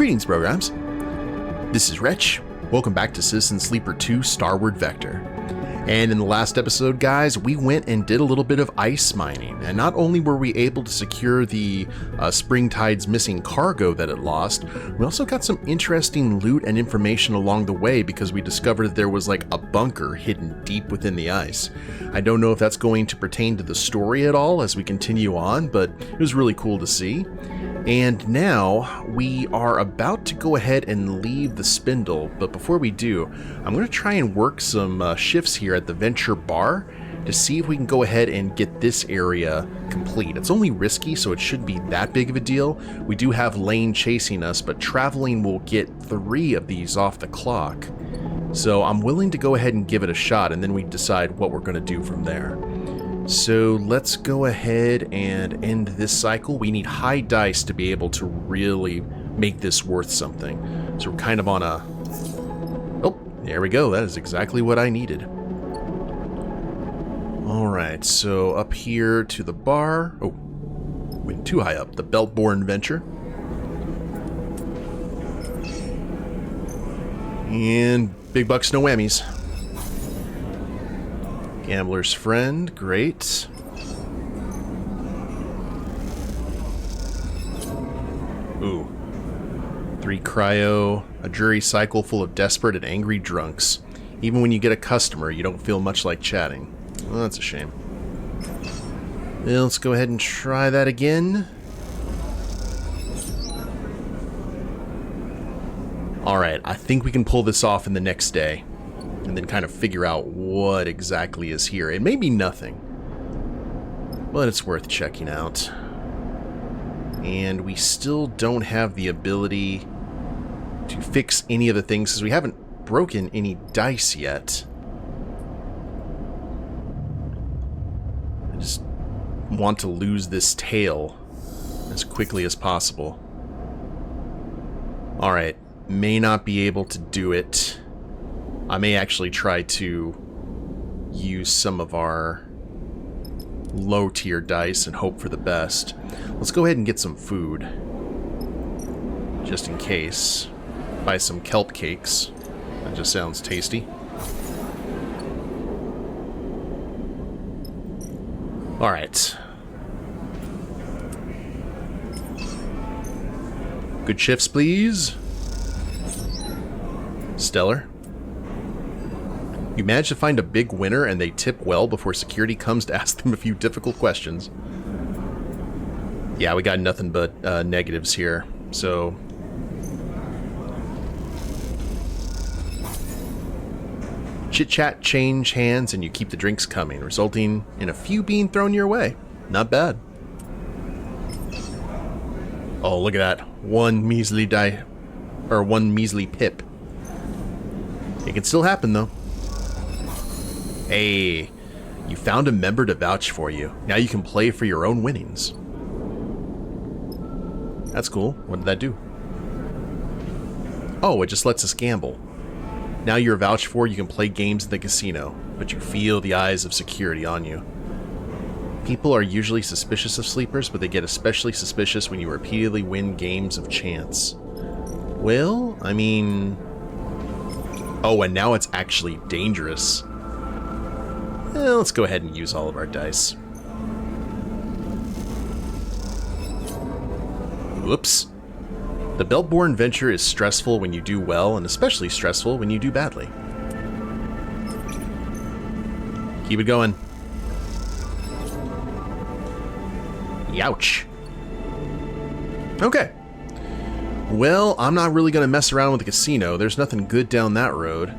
Greetings, programs. This is Wretch. Welcome back to Citizen Sleeper 2 Starward Vector. And in the last episode, guys, we went and did a little bit of ice mining. And not only were we able to secure the Springtide's missing cargo that it lost, we also got some interesting loot and information along the way because we discovered that there was like a bunker hidden deep within the ice. I don't know if that's going to pertain to the story at all as we continue on, but it was really cool to see. And now we are about to go ahead and leave the Spindle, but before we do, I'm going to try and work some shifts here at the Venture Bar to see if we can go ahead and get this area complete. It's only risky, so it shouldn't be that big of a deal. We do have Lane chasing us, but traveling will get 3 of these off the clock. So I'm willing to go ahead and give it a shot, and then we decide what we're going to do from there. So let's go ahead and end this cycle. We need high dice to be able to really make this worth something. So we're kind of on a... Oh, there we go. That is exactly what I needed. Alright, so up here to the bar. Oh, went too high up. The Beltborn Venture. And big bucks, no whammies. Gambler's Friend, great. Ooh. 3 cryo, a jury cycle full of desperate and angry drunks. Even when you get a customer, you don't feel much like chatting. Well, that's a shame. Well, let's go ahead and try that again. Alright, I think we can pull this off in the next day. And then kind of figure out what exactly is here. It may be nothing, but it's worth checking out. And we still don't have the ability to fix any of the things because we haven't broken any dice yet. I just want to lose this tail as quickly as possible. Alright, may not be able to do it. I may actually try to use some of our low-tier dice and hope for the best. Let's go ahead and get some food. Just in case. Buy some kelp cakes. That just sounds tasty. Alright. Good shifts, please. Stellar. You manage to find a big winner and they tip well before security comes to ask them a few difficult questions. Yeah, we got nothing but negatives here, so... Chit-chat change hands and you keep the drinks coming, resulting in a few being thrown your way. Not bad. Oh, look at that. One measly pip. It can still happen, though. Hey, you found a member to vouch for you. Now you can play for your own winnings. That's cool. What did that do? Oh, it just lets us gamble. Now you're vouched for, you can play games in the casino, but you feel the eyes of security on you. People are usually suspicious of sleepers, but they get especially suspicious when you repeatedly win games of chance. Well, I mean... Oh, and now it's actually dangerous. Let's go ahead and use all of our dice. Whoops. The Beltborn Venture is stressful when you do well, and especially stressful when you do badly. Keep it going. Youch. Okay. Well, I'm not really going to mess around with the casino. There's nothing good down that road.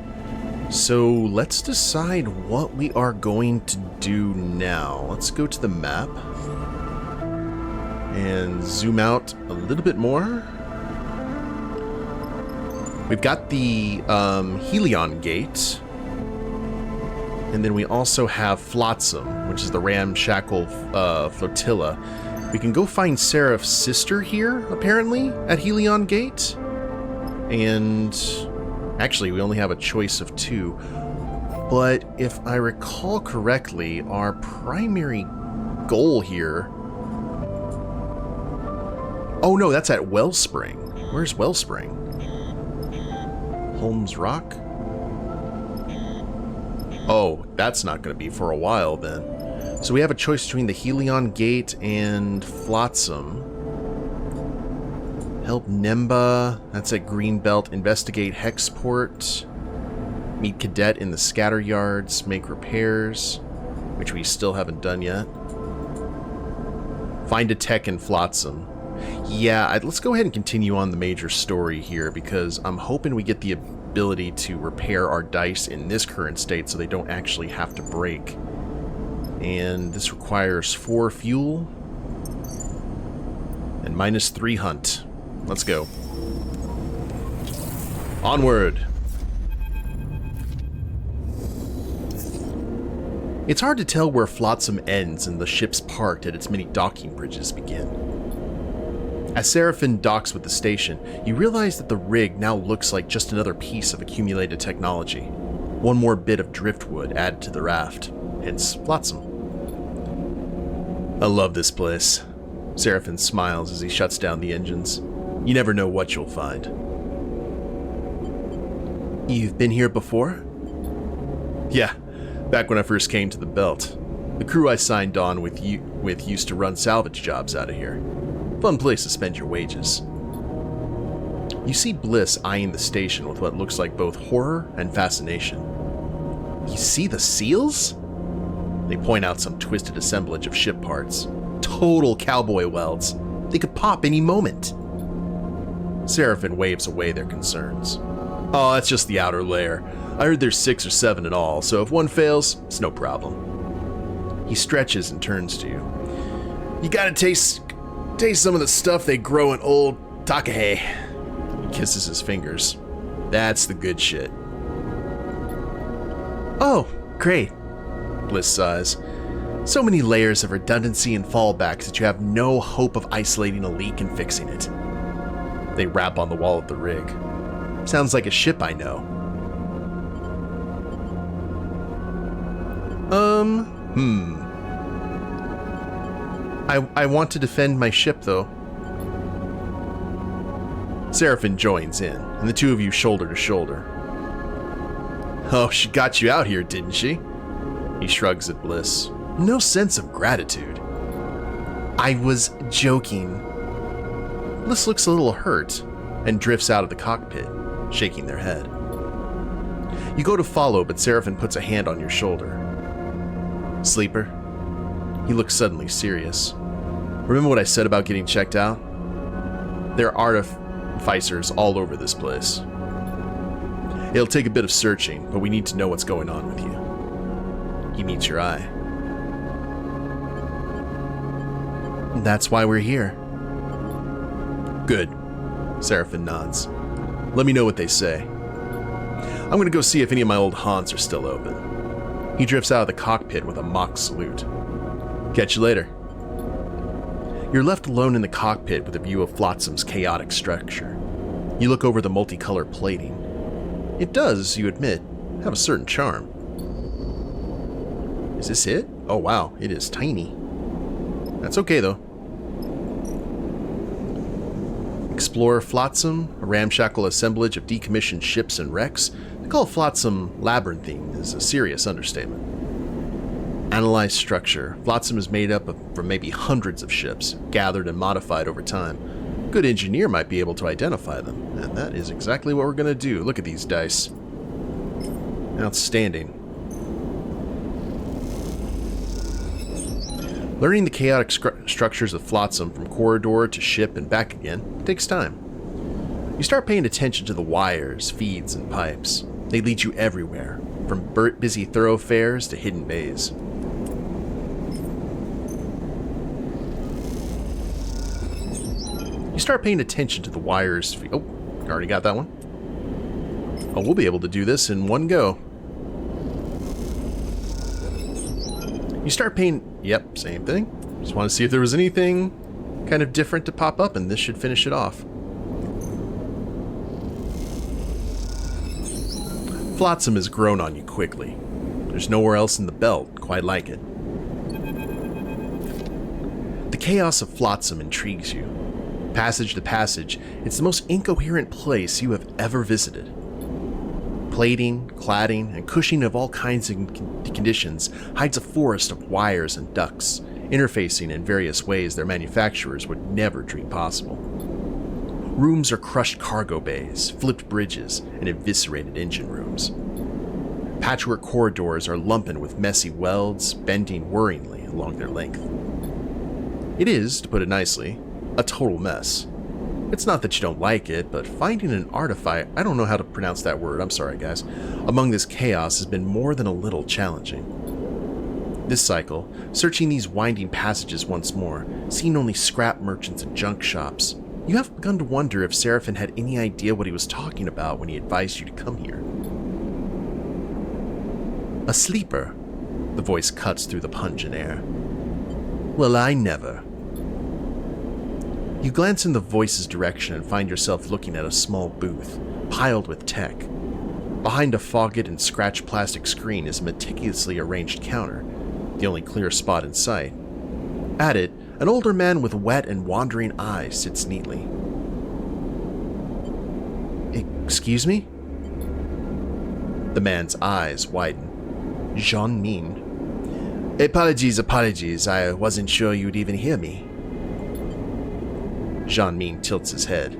So let's decide what we are going to do now. Let's go to the map and zoom out a little bit more. We've got the Helion Gate, and then we also have Flotsam, which is the ramshackle flotilla. We can go find Seraph's sister here, apparently, at Helion Gate. And actually, we only have a choice of 2. But if I recall correctly, our primary goal here... Oh no, that's at Wellspring. Where's Wellspring? Holmes Rock? Oh, that's not going to be for a while then. So we have a choice between the Helion Gate and Flotsam. Help Nemba. That's at Greenbelt. Investigate Hexport. Meet Cadet in the Scatter Yards. Make repairs, which we still haven't done yet. Find a tech in Flotsam. Yeah, let's go ahead and continue on the major story here, because I'm hoping we get the ability to repair our dice in this current state so they don't actually have to break. And this requires 4 fuel and -3 hunt. Let's go. Onward! It's hard to tell where Flotsam ends and the ships parked at its many docking bridges begin. As Seraphin docks with the station, you realize that the rig now looks like just another piece of accumulated technology. One more bit of driftwood added to the raft, hence Flotsam. I love this place. Seraphin smiles as he shuts down the engines. You never know what you'll find. You've been here before? Yeah, back when I first came to the belt. The crew I signed on with used to run salvage jobs out of here. Fun place to spend your wages. You see Bliss eyeing the station with what looks like both horror and fascination. You see the seals? They point out some twisted assemblage of ship parts. Total cowboy welds. They could pop any moment. Seraphin waves away their concerns. Oh, that's just the outer layer. I heard there's 6 or 7 in all, so if one fails, it's no problem. He stretches and turns to you. You gotta taste some of the stuff they grow in old Takahe. He kisses his fingers. That's the good shit. Oh, great. Bliss sighs. So many layers of redundancy and fallbacks that you have no hope of isolating a leak and fixing it. They rap on the wall of the rig. Sounds like a ship I know. I want to defend my ship, though. Seraphin joins in, and the two of you shoulder to shoulder. Oh, she got you out here, didn't she? He shrugs at Bliss. No sense of gratitude. I was joking. Bliss looks a little hurt and drifts out of the cockpit, shaking their head. You go to follow, but Seraphin puts a hand on your shoulder. Sleeper? He looks suddenly serious. Remember what I said about getting checked out? There are artificers all over this place. It'll take a bit of searching, but we need to know what's going on with you. He meets your eye. That's why we're here. Good. Seraphin nods. Let me know what they say. I'm gonna go see if any of my old haunts are still open. He drifts out of the cockpit with a mock salute. Catch you later. You're left alone in the cockpit with a view of Flotsam's chaotic structure. You look over the multicolored plating. It does, you admit, have a certain charm. Is this it? Oh wow, it is tiny. That's okay though. Explore Flotsam, a ramshackle assemblage of decommissioned ships and wrecks. To call Flotsam labyrinthine is a serious understatement. Analyze structure. Flotsam is made up from maybe hundreds of ships, gathered and modified over time. A good engineer might be able to identify them, and that is exactly what we're going to do. Look at these dice. Outstanding. Learning the chaotic structures of Flotsam from corridor to ship and back again takes time. You start paying attention to the wires, feeds, and pipes. They lead you everywhere, from busy thoroughfares to hidden bays. You start paying attention to the wires. Oh, you already got that one? Oh, we'll be able to do this in one go. You start paying... Yep, same thing. Just want to see if there was anything kind of different to pop up, and this should finish it off. Flotsam has grown on you quickly. There's nowhere else in the belt quite like it. The chaos of Flotsam intrigues you. Passage to passage, it's the most incoherent place you have ever visited. Plating, cladding, and cushioning of all kinds of conditions hides a forest of wires and ducts, interfacing in various ways their manufacturers would never dream possible. Rooms are crushed cargo bays, flipped bridges, and eviscerated engine rooms. Patchwork corridors are lumpen with messy welds, bending worryingly along their length. It is, to put it nicely, a total mess. It's not that you don't like it, but finding an artificer, I don't know how to pronounce that word, I'm sorry guys, among this chaos has been more than a little challenging. This cycle, searching these winding passages once more, seeing only scrap merchants and junk shops, you have begun to wonder if Seraphin had any idea what he was talking about when he advised you to come here. A sleeper, the voice cuts through the pungent air. Well, I never. You glance in the voice's direction and find yourself looking at a small booth, piled with tech. Behind a fogged and scratched plastic screen is a meticulously arranged counter, the only clear spot in sight. At it, an older man with wet and wandering eyes sits neatly. Excuse me? The man's eyes widen. Jean Min. Apologies, I wasn't sure you'd even hear me. Jean Min tilts his head.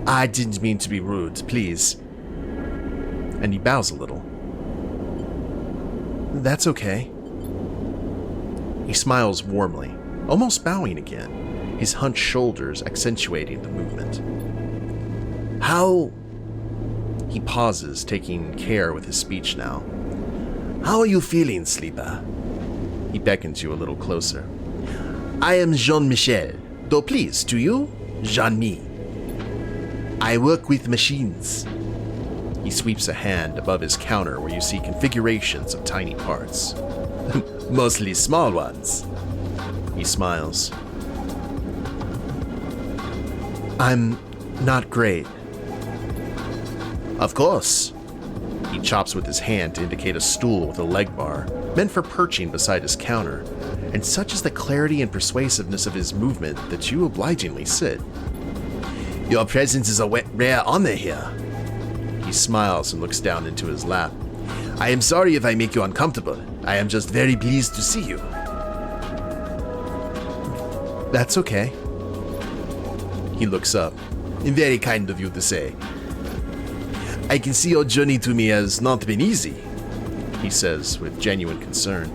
I didn't mean to be rude, please. And he bows a little. That's okay. He smiles warmly, almost bowing again, his hunched shoulders accentuating the movement. How... He pauses, taking care with his speech now. How are you feeling, sleeper? He beckons you a little closer. I am Jean-Michel. Though please, to you, Jean-Mi. I work with machines. He sweeps a hand above his counter where you see configurations of tiny parts. Mostly small ones. He smiles. I'm not great. Of course. He chops with his hand to indicate a stool with a leg bar, meant for perching beside his counter, and such is the clarity and persuasiveness of his movement that you obligingly sit. Your presence is a rare honor here. He smiles and looks down into his lap. I am sorry if I make you uncomfortable. I am just very pleased to see you. That's okay. He looks up. Very kind of you to say. I can see your journey to me has not been easy, he says with genuine concern.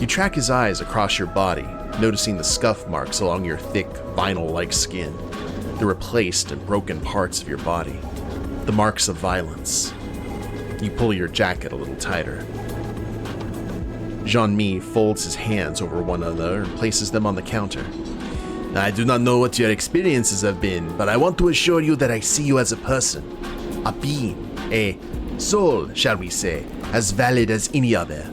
You track his eyes across your body, noticing the scuff marks along your thick, vinyl-like skin, the replaced and broken parts of your body, the marks of violence. You pull your jacket a little tighter. Jean-Mi folds his hands over one another and places them on the counter. I do not know what your experiences have been, but I want to assure you that I see you as a person, a being, a soul, shall we say, as valid as any other.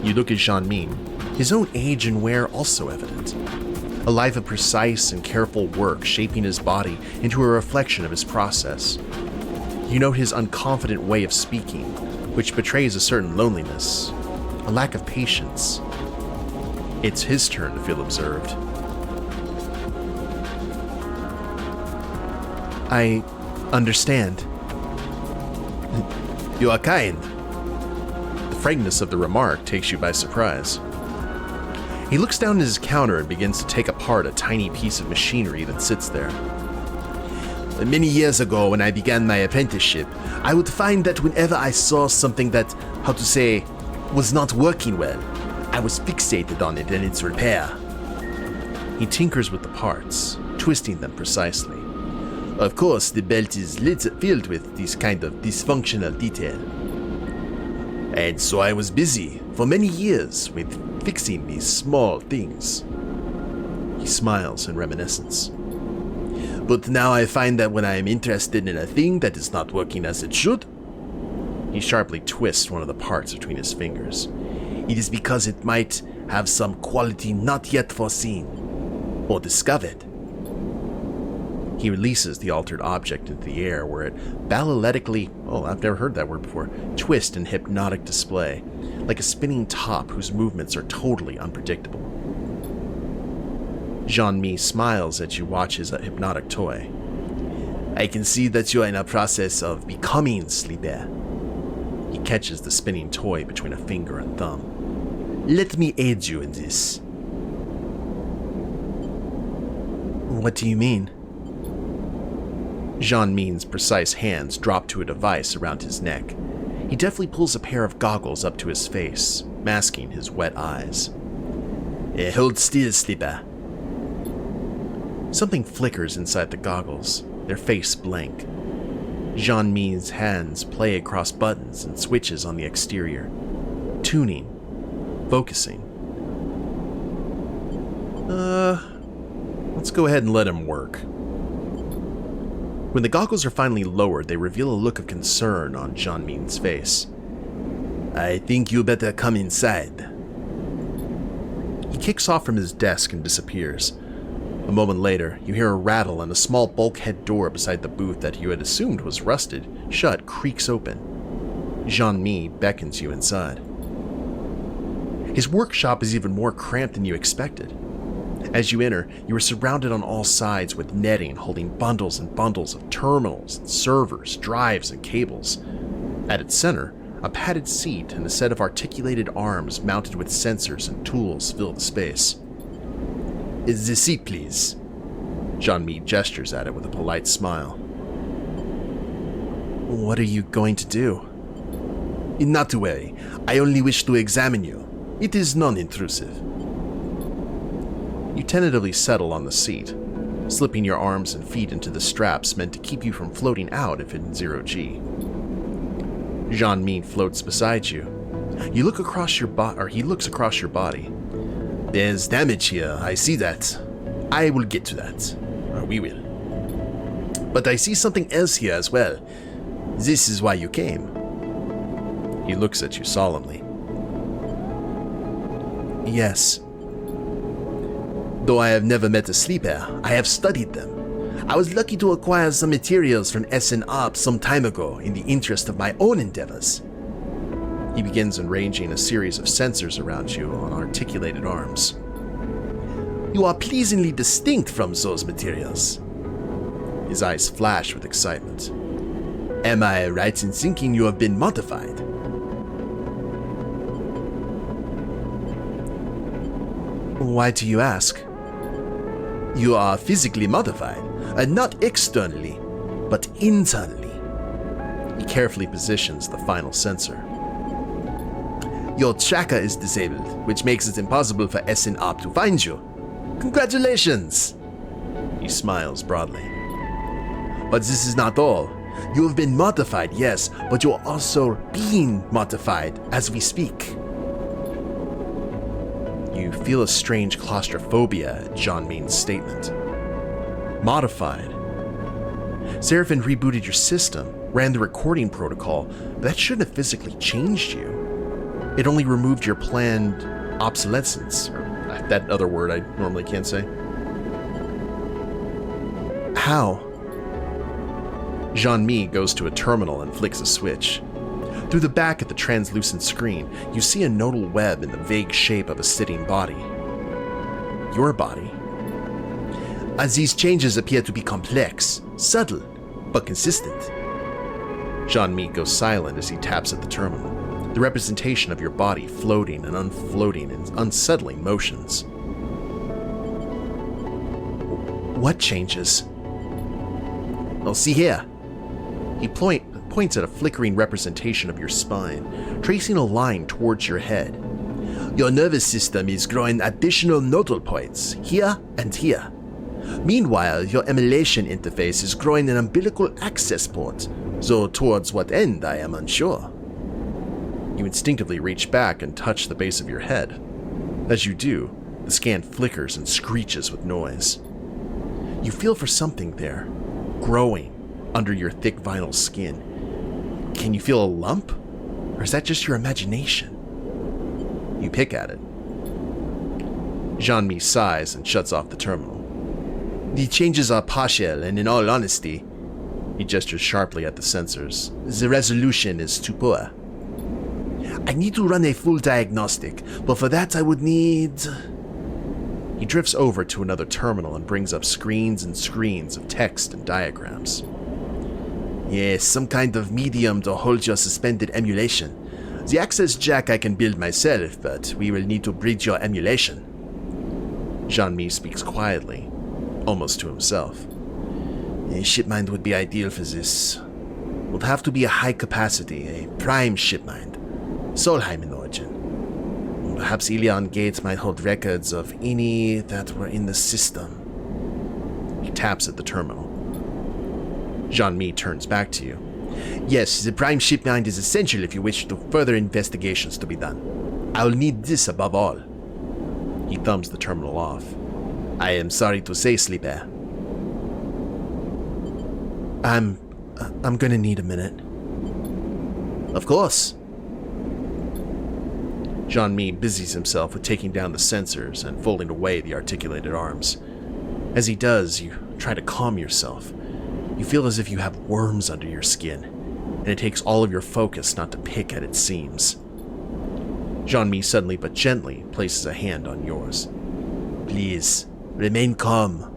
You look at Jean-Mi, his own age and wear also evident. A life of precise and careful work shaping his body into a reflection of his process. You note his unconfident way of speaking, which betrays a certain loneliness, a lack of patience. It's his turn to feel observed. I understand. You are kind. The frankness of the remark takes you by surprise. He looks down at his counter and begins to take apart a tiny piece of machinery that sits there. Many years ago, when I began my apprenticeship, I would find that whenever I saw something that, was not working well, I was fixated on it and its repair. He tinkers with the parts, twisting them precisely. Of course, the belt is filled with this kind of dysfunctional detail. And so I was busy for many years with fixing these small things. He smiles in reminiscence. But now I find that when I am interested in a thing that is not working as it should, he sharply twists one of the parts between his fingers. It is because it might have some quality not yet foreseen or discovered. He releases the altered object into the air where it balletically, I've never heard that word before, twists in hypnotic display, like a spinning top whose movements are totally unpredictable. Jean-Mi smiles as you watch his hypnotic toy. I can see that you are in a process of becoming sleeper. He catches the spinning toy between a finger and thumb. Let me aid you in this. What do you mean? Jean-Mi's precise hands drop to a device around his neck. He deftly pulls a pair of goggles up to his face, masking his wet eyes. Hold still, sleeper. Something flickers inside the goggles, their face blank. Jean-Mi's hands play across buttons and switches on the exterior, tuning, focusing. Let's go ahead and let him work. When the goggles are finally lowered, they reveal a look of concern on Jean-Mi's face. I think you better come inside. He kicks off from his desk and disappears. A moment later, you hear a rattle and a small bulkhead door beside the booth that you had assumed was rusted shut creaks open. Jean-Mi beckons you inside. His workshop is even more cramped than you expected. As you enter, you are surrounded on all sides with netting holding bundles and bundles of terminals, servers, drives, and cables. At its center, a padded seat and a set of articulated arms mounted with sensors and tools fill the space. Is the seat, please? Jean-Mi gestures at it with a polite smile. What are you going to do? Not to worry. I only wish to examine you. It is non-intrusive. You tentatively settle on the seat, slipping your arms and feet into the straps meant to keep you from floating out if in zero-G. Jean-Mi floats beside you. He looks across your body. There's damage here, I see that. I will get to that. We will. But I see something else here as well. This is why you came. He looks at you solemnly. Yes. Though I have never met a sleeper, I have studied them. I was lucky to acquire some materials from SN-Op some time ago in the interest of my own endeavors. He begins arranging a series of sensors around you on articulated arms. You are pleasingly distinct from those materials. His eyes flash with excitement. Am I right in thinking you have been modified? Why do you ask? You are physically modified, not externally, but internally. He carefully positions the final sensor. Your tracker is disabled, which makes it impossible for SN-Op to find you. Congratulations! He smiles broadly. But this is not all. You have been modified, yes, but you're also being modified as we speak. You feel a strange claustrophobia at Jean-Mi's statement. Modified. Seraphim rebooted your system, ran the recording protocol, but that shouldn't have physically changed you. It only removed your planned obsolescence, or that other word I normally can't say. How? Jean-Mi goes to a terminal and flicks a switch. Through the back of the translucent screen, you see a nodal web in the vague shape of a sitting body. Your body. As these changes appear to be complex, subtle, but consistent. Jean-Mi goes silent as he taps at the terminal, the representation of your body floating and unfloating in unsettling motions. What changes? Well, see here. He points at a flickering representation of your spine, tracing a line towards your head. Your nervous system is growing additional nodal points, here and here. Meanwhile, your emulation interface is growing an umbilical access port, though towards what end I am unsure. You instinctively reach back and touch the base of your head. As you do, the scan flickers and screeches with noise. You feel for something there, growing under your thick vinyl skin. Can you feel a lump? Or is that just your imagination? You pick at it. Jean-Mi sighs and shuts off the terminal. The changes are partial, and in all honesty, he gestures sharply at the sensors, the resolution is too poor. I need to run a full diagnostic, but for that I would need... He drifts over to another terminal and brings up screens and screens of text and diagrams. Yes, some kind of medium to hold your suspended emulation. The access jack I can build myself, but we will need to bridge your emulation. Jean-Mi speaks quietly, almost to himself. A shipmind would be ideal for this. Would have to be a high capacity, a prime shipmind. Solheim in origin. Perhaps Ilion Gate might hold records of any that were in the system. He taps at the terminal. Jean-Mi turns back to you. Yes, the prime shipmind is essential if you wish to further investigations to be done. I'll need this above all. He thumbs the terminal off. I am sorry to say, Sleeper. I'm gonna need a minute. Of course. Jean-Mi busies himself with taking down the sensors and folding away the articulated arms. As he does, you try to calm yourself. You feel as if you have worms under your skin, and it takes all of your focus not to pick at its seams. Jean-Mi suddenly but gently places a hand on yours. Please, remain calm.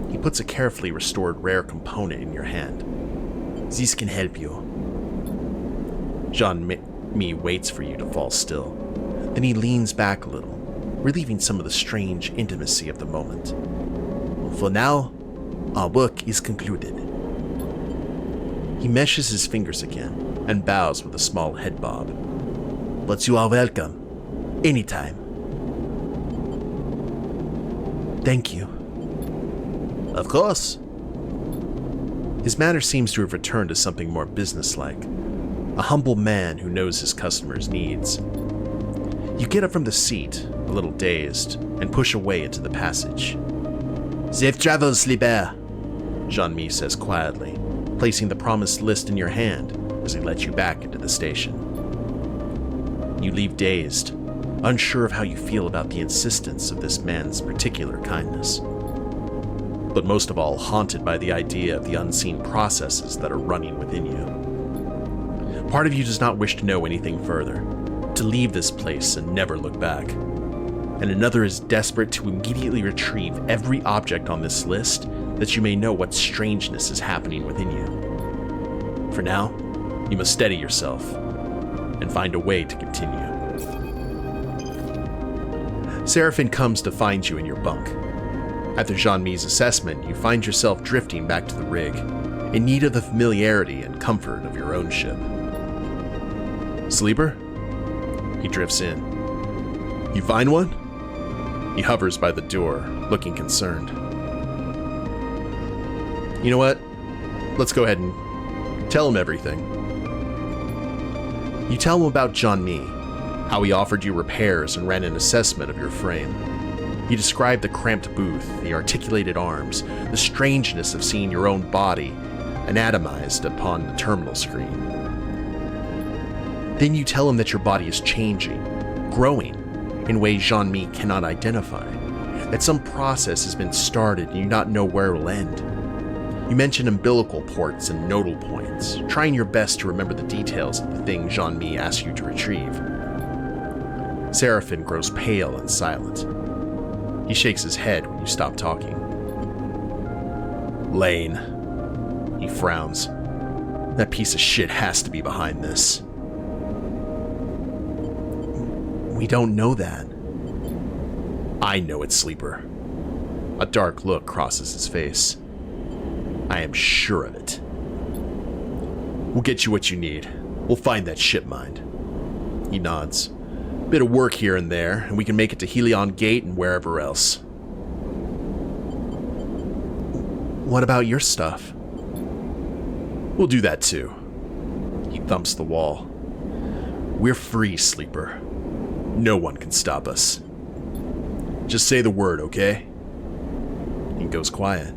He puts a carefully restored rare component in your hand. This can help you. Jean-Mi waits for you to fall still. Then he leans back a little, relieving some of the strange intimacy of the moment. For now, our work is concluded. He meshes his fingers again and bows with a small head bob. But you are welcome. Anytime. Thank you. Of course. His manner seems to have returned to something more businesslike. A humble man who knows his customers' needs. You get up from the seat, a little dazed, and push away into the passage. Safe travels, Sleeper, Jean-Mi says quietly, placing the promised list in your hand as he lets you back into the station. You leave dazed, unsure of how you feel about the insistence of this man's particular kindness. But most of all, haunted by the idea of the unseen processes that are running within you. Part of you does not wish to know anything further, to leave this place and never look back. And another is desperate to immediately retrieve every object on this list that you may know what strangeness is happening within you. For now, you must steady yourself and find a way to continue. Seraphin comes to find you in your bunk. After Jean-Mi's assessment, you find yourself drifting back to the rig, in need of the familiarity and comfort of your own ship. Sleeper? He drifts in. You find one? He hovers by the door, looking concerned. You know what? Let's go ahead and tell him everything. You tell him about Jean-Mi, how he offered you repairs and ran an assessment of your frame. You described the cramped booth, the articulated arms, the strangeness of seeing your own body anatomized upon the terminal screen. Then you tell him that your body is changing, growing, in ways Jean-Mi cannot identify, that some process has been started and you not know where it will end. You mention umbilical ports and nodal points, trying your best to remember the details of the thing Jean-Mi asked you to retrieve. Seraphin grows pale and silent. He shakes his head when you stop talking. Lane. He frowns. That piece of shit has to be behind this. We don't know that. I know it, Sleeper. A dark look crosses his face. I am sure of it. We'll get you what you need. We'll find that ship mind. He nods. Bit of work here and there, and we can make it to Helion Gate and wherever else. What about your stuff? We'll do that too. He thumps the wall. We're free, Sleeper. No one can stop us. Just say the word, okay? He goes quiet.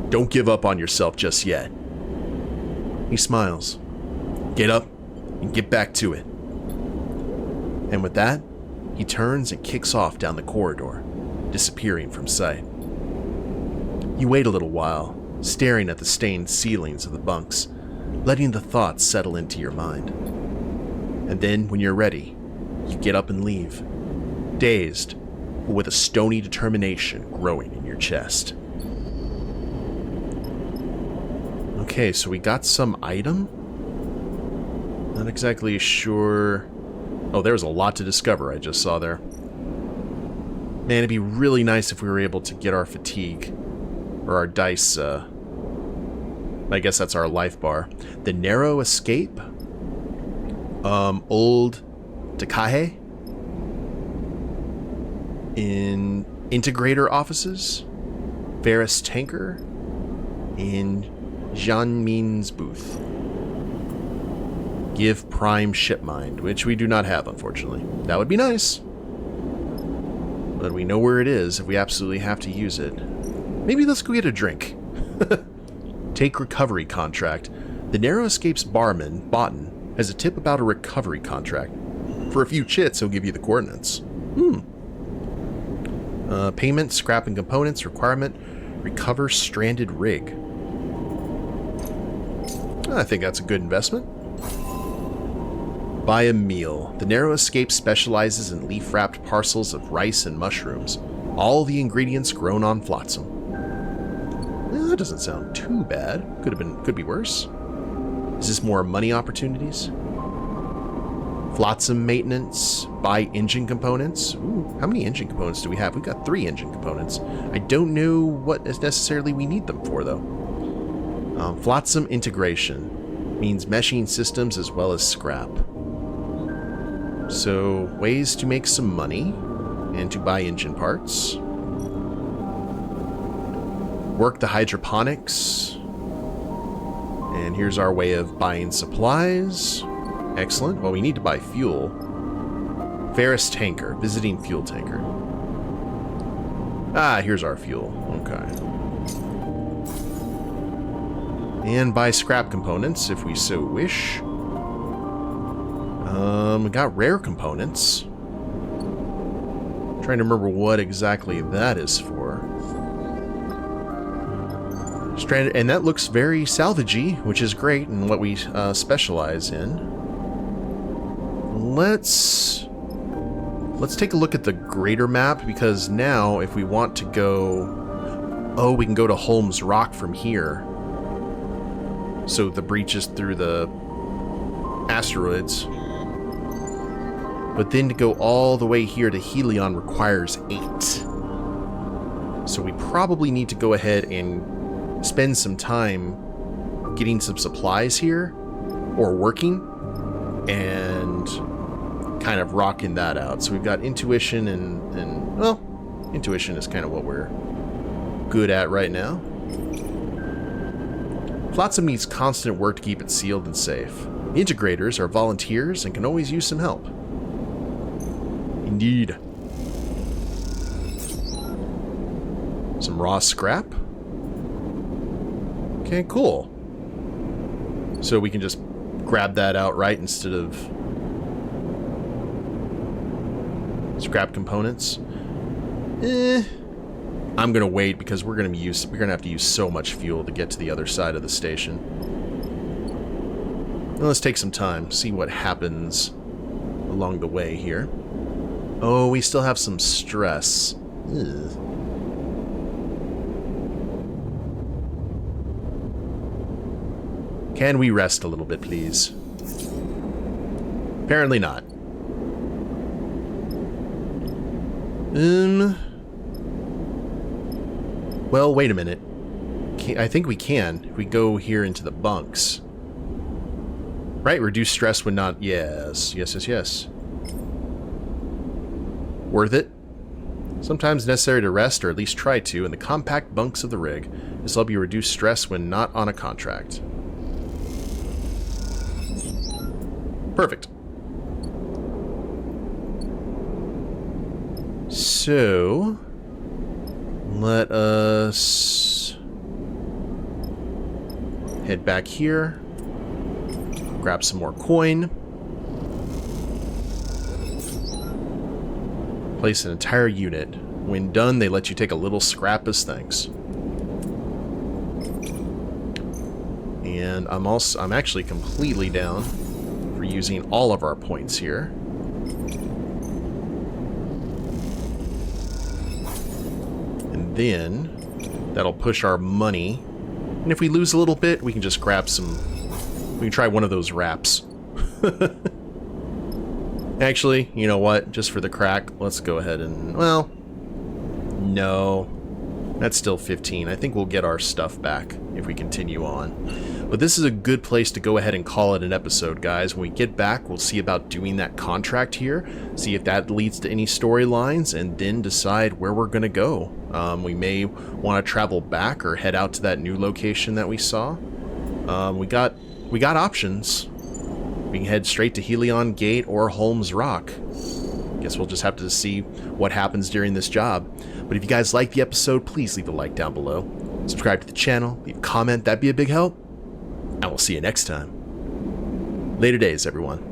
Don't give up on yourself just yet. He smiles. Get up and get back to it. And with that, he turns and kicks off down the corridor, disappearing from sight. You wait a little while, staring at the stained ceilings of the bunks, letting the thoughts settle into your mind. And then, when you're ready, you get up and leave, dazed, with a stony determination growing in your chest. Okay, so we got some item. Not exactly sure. Oh, there's a lot to discover I just saw there. Man, it'd be really nice if we were able to get our fatigue, or our dice, I guess that's our life bar. The narrow escape. Old Takahe. In integrator offices. Ferris Tanker. In Jianmin's booth. Give Prime Ship Mind, which we do not have, unfortunately. That would be nice. But we know where it is if we absolutely have to use it. Maybe let's go get a drink. Take recovery contract. The Narrow Escapes barman, Botan, has a tip about a recovery contract. For a few chits, he'll give you the coordinates. Payment, scrap and components, requirement, recover stranded rig. I think that's a good investment. Buy a meal. The Narrow Escape specializes in leaf-wrapped parcels of rice and mushrooms. All the ingredients grown on Flotsam. That doesn't sound too bad. Could be worse. Is this more money opportunities? Flotsam maintenance. Buy engine components. Ooh, how many engine components do we have? We've got 3 engine components. I don't know what necessarily we need them for, though. Flotsam integration. Means meshing systems as well as scrap. So, ways to make some money and to buy engine parts. Work the hydroponics. And here's our way of buying supplies. Excellent. Well, we need to buy fuel. Ferris Tanker. Visiting fuel tanker. Ah, here's our fuel. Okay. And buy scrap components if we so wish. We got rare components. Trying to remember what exactly that is for. Stranded, and that looks very salvagey, which is great and what we specialize in. Let's take a look at the greater map, because now if we want to go, oh, we can go to Holmes Rock from here. So the breach is through the asteroids. But then to go all the way here to Helion requires 8. So we probably need to go ahead and spend some time getting some supplies here, or working, and kind of rocking that out. So we've got intuition and well, intuition is kind of what we're good at right now. Flotsam needs constant work to keep it sealed and safe. The integrators are volunteers and can always use some help. Indeed. Some raw scrap. Okay, cool. So we can just grab that outright instead of scrap components. I'm gonna wait because we're gonna have to use so much fuel to get to the other side of the station. Well, let's take some time, see what happens along the way here. Oh, we still have some stress. Ugh. Can we rest a little bit, please? Apparently not. Well, wait a minute. I think we can. If we go here into the bunks. Right, reduce stress when not... Yes. Worth it. Sometimes necessary to rest, or at least try to, in the compact bunks of the rig. This will help you reduce stress when not on a contract. Perfect. So, let us head back here, grab some more coin, place an entire unit. When done, they let you take a little scrap as thanks. And I'm actually completely down for using all of our points here. then that'll push our money. And if we lose a little bit, we can just grab some... We can try one of those wraps. Actually, you know what? Just for the crack, let's go ahead and... Well, no. That's still 15. I think we'll get our stuff back if we continue on. But this is a good place to go ahead and call it an episode, guys. When we get back, we'll see about doing that contract here, see if that leads to any storylines, and then decide where we're going to go. We may want to travel back or head out to that new location that we saw. We got options. We can head straight to Helion Gate or Holmes Rock. Guess we'll just have to see what happens during this job. But if you guys like the episode, please leave a like down below. Subscribe to the channel, leave a comment, that'd be a big help. And we'll see you next time. Later days, everyone.